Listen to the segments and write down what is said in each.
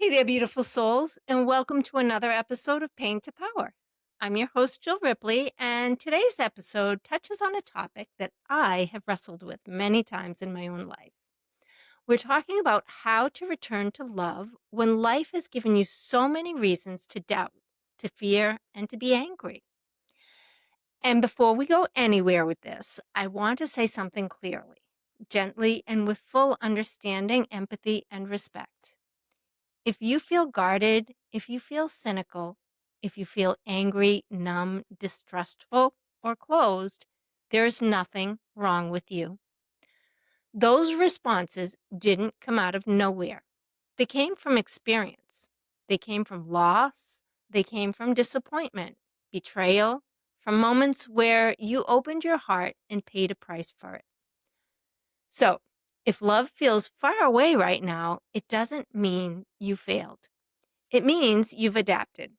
Hey there, beautiful souls, and welcome to another episode of Pain to Power. I'm your host, Jill Ripley, and today's episode touches on a topic that I have wrestled with many times in my own life. We're talking about how to return to love when life has given you so many reasons to doubt, to fear, and to be angry. And before we go anywhere with this, I want to say something clearly, gently, and with full understanding, empathy, and respect. If you feel guarded, if you feel cynical, if you feel angry, numb, distrustful, or closed, there is nothing wrong with you. Those responses didn't come out of nowhere. They came from experience. They came from loss. They came from disappointment, betrayal, from moments where you opened your heart and paid a price for it. So, if love feels far away right now, it doesn't mean you failed. It means you've adapted.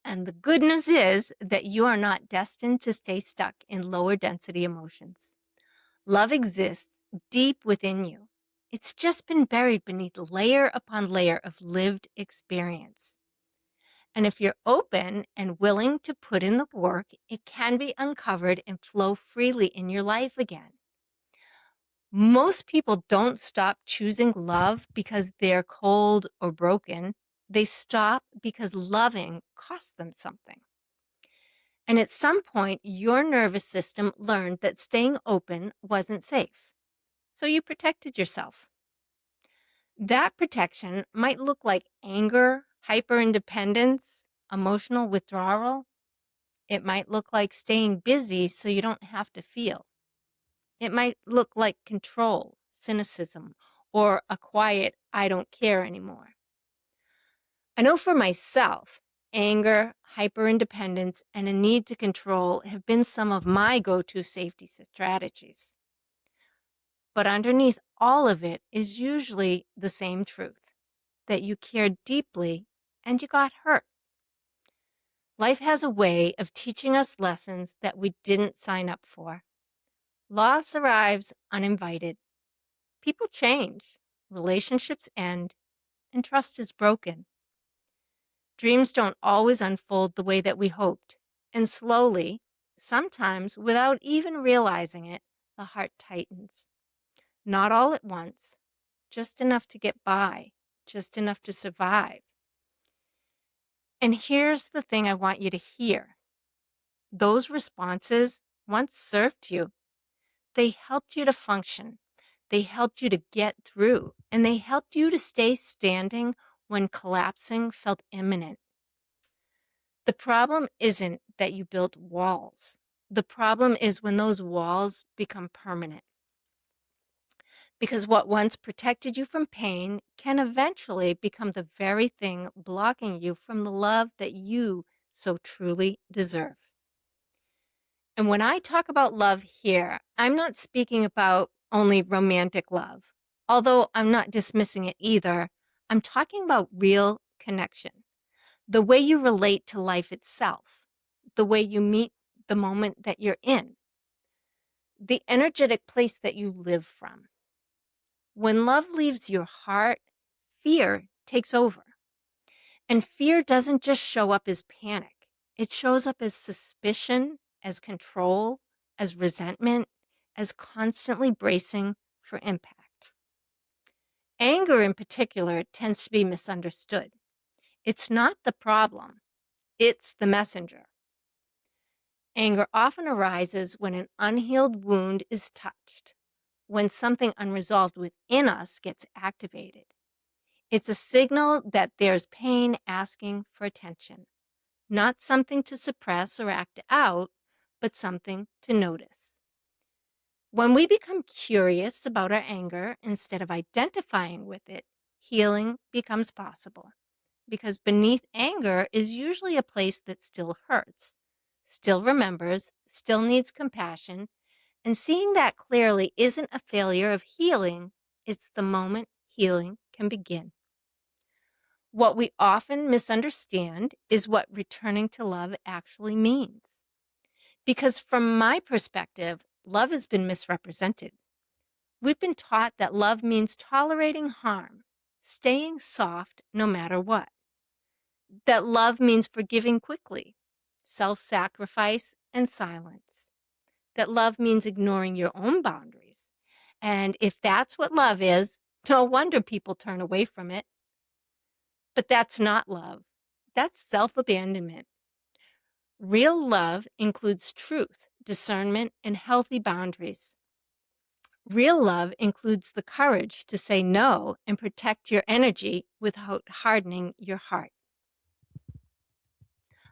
And the good news is that you are not destined to stay stuck in lower density emotions. Love exists deep within you. It's just been buried beneath layer upon layer of lived experience. And if you're open and willing to put in the work, it can be uncovered and flow freely in your life again. Most people don't stop choosing love because they're cold or broken. They stop because loving costs them something. And at some point, your nervous system learned that staying open wasn't safe. So you protected yourself. That protection might look like anger, hyperindependence, emotional withdrawal. It might look like staying busy so you don't have to feel. It might look like control, cynicism, or a quiet, I don't care anymore. I know for myself, anger, hyperindependence, and a need to control have been some of my go-to safety strategies. But underneath all of it is usually the same truth, that you cared deeply and you got hurt. Life has a way of teaching us lessons that we didn't sign up for. Loss arrives uninvited. People change, relationships end, and trust is broken. Dreams don't always unfold the way that we hoped, and slowly, sometimes without even realizing it, the heart tightens. Not all at once, just enough to get by, just enough to survive. And here's the thing I want you to hear. Those responses once served you. They helped you to function. They helped you to get through, and they helped you to stay standing when collapsing felt imminent. The problem isn't that you built walls. The problem is when those walls become permanent. Because what once protected you from pain can eventually become the very thing blocking you from the love that you so truly deserve. And when I talk about love here, I'm not speaking about only romantic love, although I'm not dismissing it either. I'm talking about real connection, the way you relate to life itself, the way you meet the moment that you're in, the energetic place that you live from. When love leaves your heart, fear takes over. And fear doesn't just show up as panic. It shows up as suspicion, as control, as resentment, as constantly bracing for impact. Anger in particular tends to be misunderstood. It's not the problem, it's the messenger. Anger often arises when an unhealed wound is touched, when something unresolved within us gets activated. It's a signal that there's pain asking for attention, not something to suppress or act out, but something to notice. When we become curious about our anger instead of identifying with it, healing becomes possible. Because beneath anger is usually a place that still hurts, still remembers, still needs compassion, and seeing that clearly isn't a failure of healing, it's the moment healing can begin. What we often misunderstand is what returning to love actually means. Because from my perspective, love has been misrepresented. We've been taught that love means tolerating harm, staying soft no matter what. That love means forgiving quickly, self-sacrifice, and silence. That love means ignoring your own boundaries. And if that's what love is, no wonder people turn away from it. But that's not love. That's self-abandonment. Real love includes truth, discernment, and healthy boundaries. Real love includes the courage to say no and protect your energy without hardening your heart.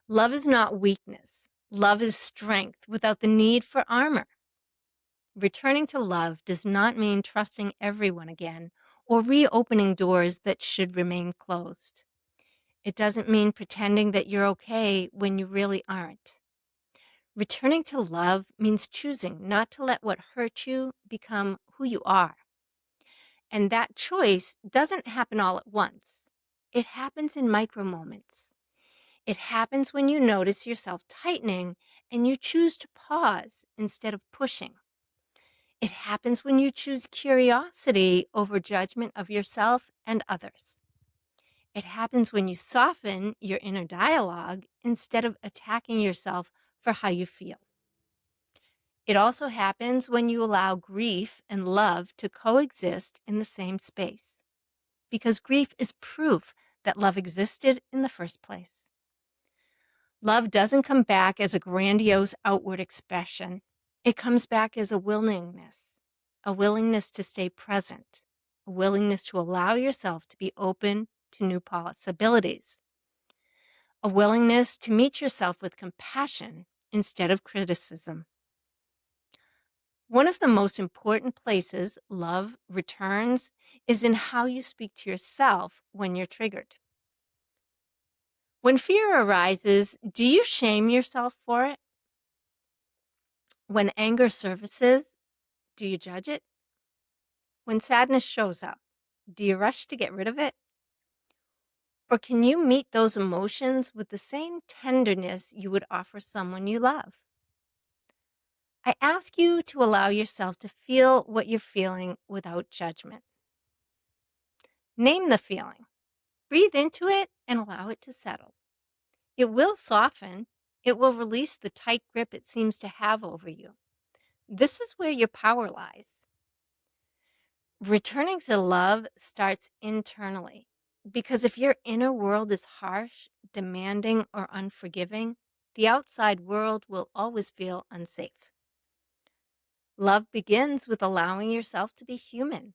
Love is not weakness. Love is strength without the need for armor. Returning to love does not mean trusting everyone again or reopening doors that should remain closed. It doesn't mean pretending that you're okay when you really aren't. Returning to love means choosing not to let what hurt you become who you are. And that choice doesn't happen all at once. It happens in micro moments. It happens when you notice yourself tightening and you choose to pause instead of pushing. It happens when you choose curiosity over judgment of yourself and others. It happens when you soften your inner dialogue instead of attacking yourself for how you feel. It also happens when you allow grief and love to coexist in the same space, because grief is proof that love existed in the first place. Love doesn't come back as a grandiose outward expression. It comes back as a willingness to stay present, a willingness to allow yourself to be open to new possibilities, a willingness to meet yourself with compassion instead of criticism. One of the most important places love returns is in how you speak to yourself when you're triggered. When fear arises, do you shame yourself for it? When anger surfaces, do you judge it? When sadness shows up, do you rush to get rid of it? Or can you meet those emotions with the same tenderness you would offer someone you love? I ask you to allow yourself to feel what you're feeling without judgment. Name the feeling. Breathe into it and allow it to settle. It will soften. It will release the tight grip it seems to have over you. This is where your power lies. Returning to love starts internally, because if your inner world is harsh, demanding, or unforgiving, the outside world will always feel unsafe. Love begins with allowing yourself to be human,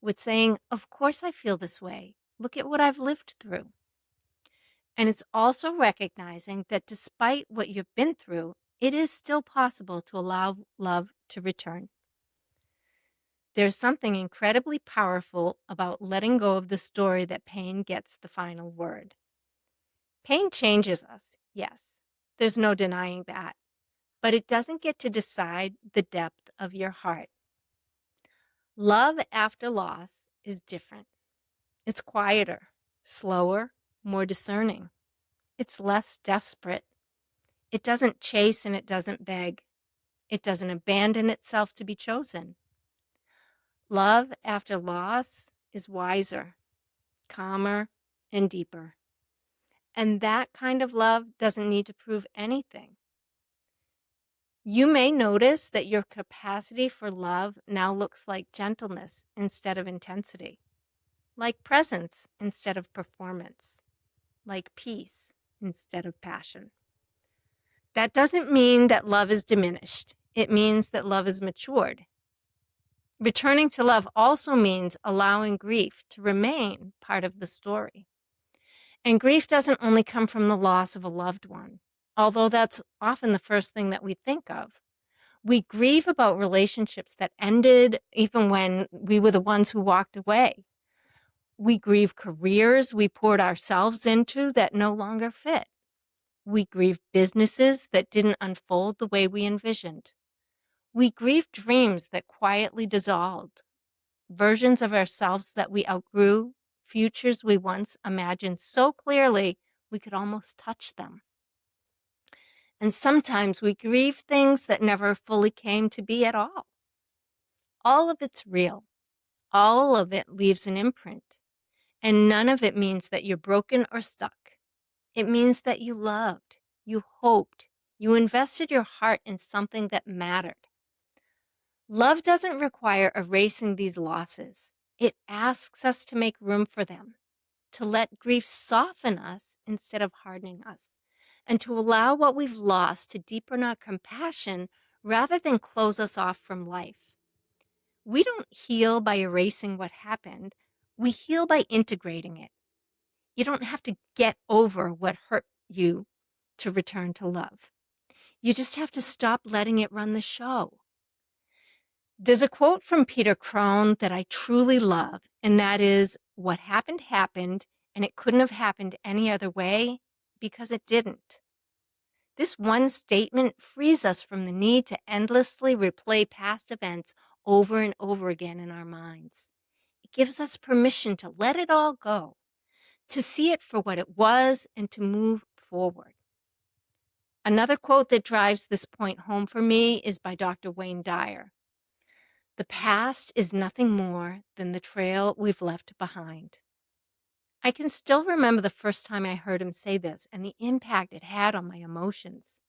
with saying, "Of course I feel this way. Look at what I've lived through." And it's also recognizing that despite what you've been through, it is still possible to allow love to return. There's something incredibly powerful about letting go of the story that pain gets the final word. Pain changes us, yes. There's no denying that. But it doesn't get to decide the depth of your heart. Love after loss is different. It's quieter, slower, more discerning. It's less desperate. It doesn't chase and it doesn't beg. It doesn't abandon itself to be chosen. Love after loss is wiser, calmer, and deeper. And that kind of love doesn't need to prove anything. You may notice that your capacity for love now looks like gentleness instead of intensity, like presence instead of performance, like peace instead of passion. That doesn't mean that love is diminished. It means that love is matured. Returning to love also means allowing grief to remain part of the story. And grief doesn't only come from the loss of a loved one, although that's often the first thing that we think of. We grieve about relationships that ended even when we were the ones who walked away. We grieve careers we poured ourselves into that no longer fit. We grieve businesses that didn't unfold the way we envisioned. We grieve dreams that quietly dissolved, versions of ourselves that we outgrew, futures we once imagined so clearly we could almost touch them. And sometimes we grieve things that never fully came to be at all. All of it's real. All of it leaves an imprint. And none of it means that you're broken or stuck. It means that you loved, you hoped, you invested your heart in something that mattered. Love doesn't require erasing these losses. It asks us to make room for them, to let grief soften us instead of hardening us, and to allow what we've lost to deepen our compassion rather than close us off from life. We don't heal by erasing what happened. We heal by integrating it. You don't have to get over what hurt you to return to love. You just have to stop letting it run the show. There's a quote from Peter Crone that I truly love, and that is, "What happened happened, and it couldn't have happened any other way because it didn't." This one statement frees us from the need to endlessly replay past events over and over again in our minds. It gives us permission to let it all go, to see it for what it was, and to move forward. Another quote that drives this point home for me is by Dr. Wayne Dyer. "The past is nothing more than the trail we've left behind." I can still remember the first time I heard him say this and the impact it had on my emotions.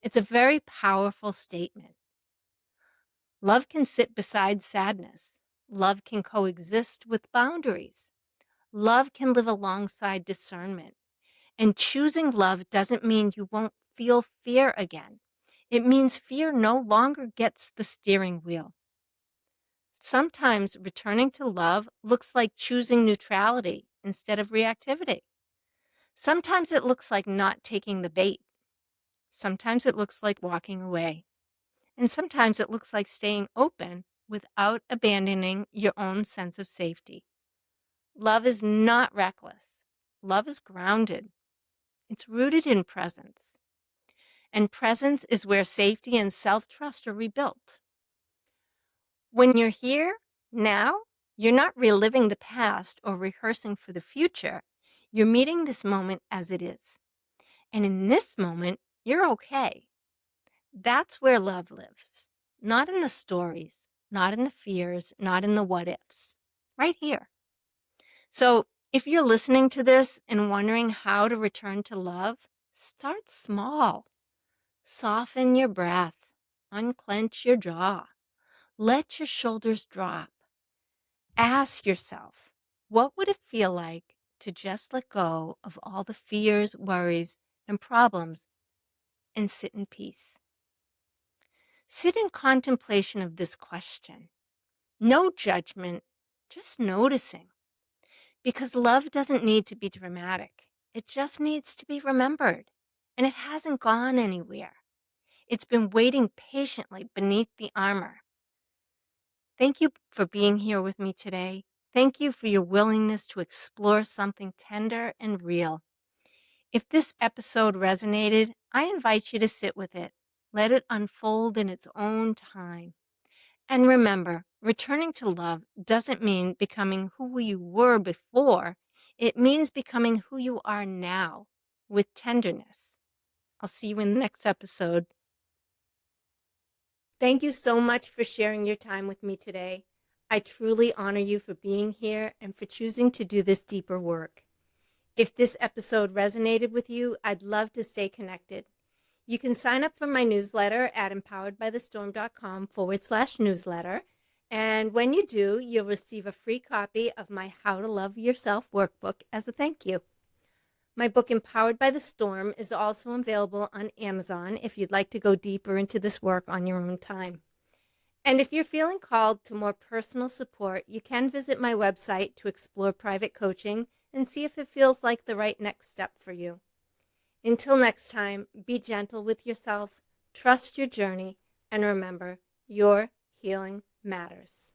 It's a very powerful statement. Love can sit beside sadness. Love can coexist with boundaries. Love can live alongside discernment. And choosing love doesn't mean you won't feel fear again. It means fear no longer gets the steering wheel. Sometimes returning to love looks like choosing neutrality instead of reactivity. Sometimes it looks like not taking the bait. Sometimes it looks like walking away. And sometimes it looks like staying open without abandoning your own sense of safety. Love is not reckless. Love is grounded. It's rooted in presence. And presence is where safety and self-trust are rebuilt. When you're here, now, you're not reliving the past or rehearsing for the future. You're meeting this moment as it is. And in this moment, you're okay. That's where love lives. Not in the stories, not in the fears, not in the what ifs. Right here. So if you're listening to this and wondering how to return to love, start small. Soften your breath. Unclench your jaw. Let your shoulders drop. Ask yourself, what would it feel like to just let go of all the fears, worries, and problems and sit in peace? Sit in contemplation of this question. No judgment, just noticing. Because love doesn't need to be dramatic. It just needs to be remembered. And it hasn't gone anywhere. It's been waiting patiently beneath the armor. Thank you for being here with me today. Thank you for your willingness to explore something tender and real. If this episode resonated, I invite you to sit with it. Let it unfold in its own time. And remember, returning to love doesn't mean becoming who you were before. It means becoming who you are now with tenderness. I'll see you in the next episode. Thank you so much for sharing your time with me today. I truly honor you for being here and for choosing to do this deeper work. If this episode resonated with you, I'd love to stay connected. You can sign up for my newsletter at empoweredbythestorm.com/newsletter. And when you do, you'll receive a free copy of my How to Love Yourself workbook as a thank you. My book, Empowered by the Storm, is also available on Amazon if you'd like to go deeper into this work on your own time. And if you're feeling called to more personal support, you can visit my website to explore private coaching and see if it feels like the right next step for you. Until next time, be gentle with yourself, trust your journey, and remember, your healing matters.